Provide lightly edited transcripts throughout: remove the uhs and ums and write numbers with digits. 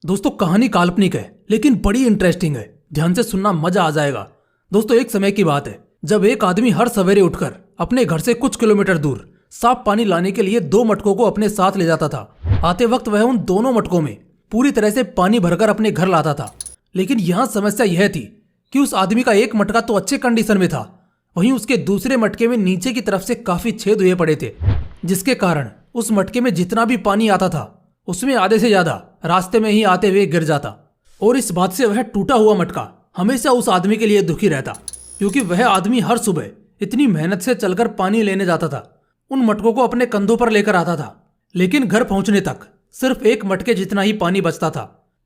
दोस्तों कहानी काल्पनिक है लेकिन बड़ी इंटरेस्टिंग है। ध्यान से सुनना, मजा आ जाएगा। दोस्तों एक समय की बात है जब एक आदमी हर सवेरे उठकर अपने घर से कुछ किलोमीटर दूर साफ पानी लाने के लिए दो मटकों को अपने साथ ले जाता था। आते वक्त वह उन दोनों मटकों में पूरी तरह से पानी भरकर अपने घर लाता था। लेकिन यहाँ समस्या यह थी कि उस आदमी का एक मटका तो अच्छे कंडीशन में था, वहीं उसके दूसरे मटके में नीचे की तरफ से काफी छेद हुए पड़े थे, जिसके कारण उस मटके में जितना भी पानी आता था उसमें आधे से ज्यादा रास्ते में ही आते हुए गिर जाता। और इस बात से वह टूटा हुआ मटका हमेशा उस आदमी के लिए दुखी रहता, क्योंकि वह आदमी हर सुबह इतनी मेहनत से चलकर पानी लेने जाता था, उन मटकों को अपने कंधों पर लेकर आता था, लेकिन घर पहुंचने तक सिर्फ एक मटके जितना ही पानी बचता था।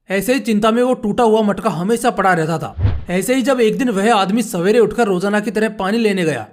ऐसे ही चिंता में वो टूटा हुआ मटका हमेशा पड़ा रहता था। ऐसे ही जब एक दिन वह आदमी सवेरे उठकर रोजाना की तरह पानी लेने गया,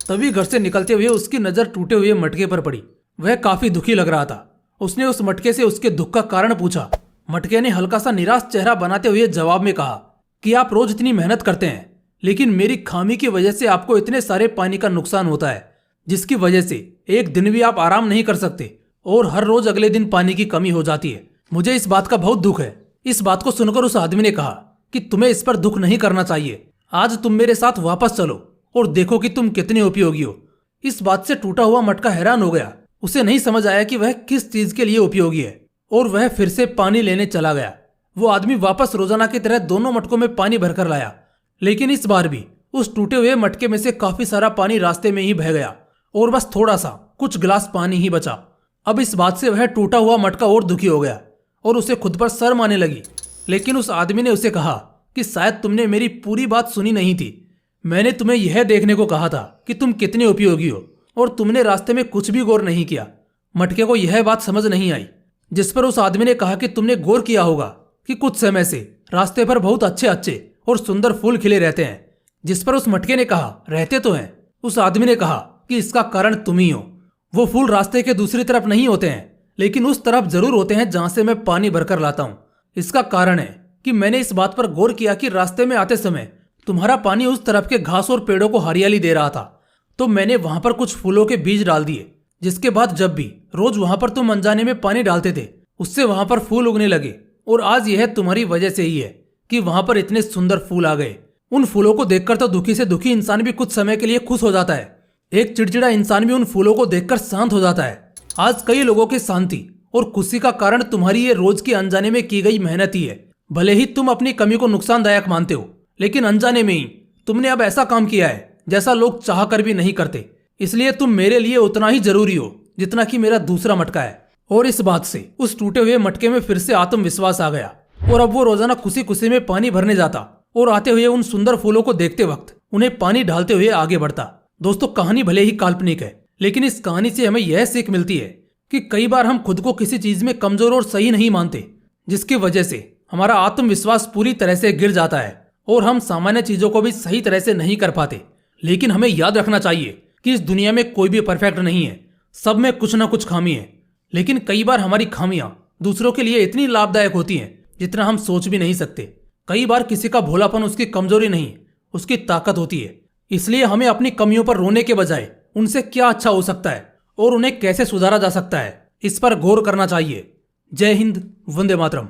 तभी घर से निकलते हुए उसकी नजर टूटे हुए मटके पर पड़ी। वह काफी दुखी लग रहा था। उसने उस मटके से उसके दुख का कारण पूछा। मटके ने हल्का सा निराश चेहरा बनाते हुए जवाब में कहा कि आप रोज इतनी मेहनत करते हैं, लेकिन मेरी खामी की वजह से आपको इतने सारे पानी का नुकसान होता है, जिसकी वजह से एक दिन भी आप आराम नहीं कर सकते और हर रोज अगले दिन पानी की कमी हो जाती है। मुझे इस बात का बहुत दुख है। इस बात को सुनकर उस आदमी ने कहा कि तुम्हें इस पर दुख नहीं करना चाहिए। आज तुम मेरे साथ वापस चलो और देखो कि तुम कितने उपयोगी हो। इस बात से टूटा हुआ मटका हैरान हो गया। उसे नहीं समझ आया कि वह किस चीज के लिए उपयोगी है, और वह फिर से पानी लेने चला गया। वो आदमी वापस रोजाना की तरह दोनों मटकों में पानी भरकर लाया, लेकिन इस बार भी उस टूटे हुए मटके में से काफी सारा पानी रास्ते में ही बह गया और बस थोड़ा सा कुछ गिलास पानी ही बचा। अब इस बात से वह टूटा हुआ मटका और दुखी हो गया और उसे खुद पर शर्म आने लगी। लेकिन उस आदमी ने उसे कहा कि शायद तुमने मेरी पूरी बात सुनी नहीं थी। मैंने तुम्हें यह देखने को कहा था कि तुम कितने उपयोगी हो, और तुमने रास्ते में कुछ भी गौर नहीं किया। मटके को यह बात समझ नहीं आई, जिस पर उस आदमी ने कहा कि तुमने गौर किया होगा कि कुछ समय से रास्ते पर बहुत अच्छे अच्छे और सुंदर फूल खिले रहते हैं। जिस पर उस मटके ने कहा रहते तो हैं। उस आदमी ने कहा कि इसका कारण तुम ही हो। वो फूल रास्ते के दूसरी तरफ नहीं होते हैं, लेकिन उस तरफ जरूर होते हैं जहां से मैं पानी भरकर लाता हूँ। इसका कारण है कि मैंने इस बात पर गौर किया कि रास्ते में आते समय तुम्हारा पानी उस तरफ के घास और पेड़ों को हरियाली दे रहा था, तो मैंने वहां पर कुछ फूलों के बीज डाल दिए, जिसके बाद जब भी रोज वहां पर तुम अनजाने में पानी डालते थे, उससे वहां पर फूल उगने लगे। और आज यह तुम्हारी वजह से ही है कि वहां पर इतने सुंदर फूल आ गए। उन फूलों को देखकर तो दुखी से दुखी इंसान भी कुछ समय के लिए खुश हो जाता है। एक चिड़चिड़ा इंसान भी उन फूलों को देखकर शांत हो जाता है। आज कई लोगों की शांति और खुशी का कारण तुम्हारी ये रोज की अनजाने में की गई मेहनत ही है। भले ही तुम अपनी कमी को नुकसानदायक मानते हो, लेकिन अनजाने में ही तुमने अब ऐसा काम किया है जैसा लोग चाह कर भी नहीं करते। इसलिए तुम मेरे लिए उतना ही जरूरी हो जितना कि मेरा दूसरा मटका है। और इस बात से उस टूटे हुए मटके में फिर से आत्मविश्वास आ गया, और अब वो रोजाना खुशी खुशी में पानी भरने जाता और आते हुए उन सुंदर फूलों को देखते वक्त उन्हें पानी डालते हुए आगे बढ़ता। दोस्तों कहानी भले ही काल्पनिक है, लेकिन इस कहानी से हमें यह सीख मिलती है कि कई बार हम खुद को किसी चीज में कमजोर और सही नहीं मानते, जिसकी वजह से हमारा आत्मविश्वास पूरी तरह से गिर जाता है और हम सामान्य चीजों को भी सही तरह से नहीं कर पाते। लेकिन हमें याद रखना चाहिए कि इस दुनिया में कोई भी परफेक्ट नहीं है, सब में कुछ ना कुछ खामी है। लेकिन कई बार हमारी खामियां दूसरों के लिए इतनी लाभदायक होती हैं जितना हम सोच भी नहीं सकते। कई बार किसी का भोलापन उसकी कमजोरी नहीं, उसकी ताकत होती है। इसलिए हमें अपनी कमियों पर रोने के बजाय उनसे क्या अच्छा हो सकता है और उन्हें कैसे सुधारा जा सकता है, इस पर गौर करना चाहिए। जय हिंद, वंदे मातरम।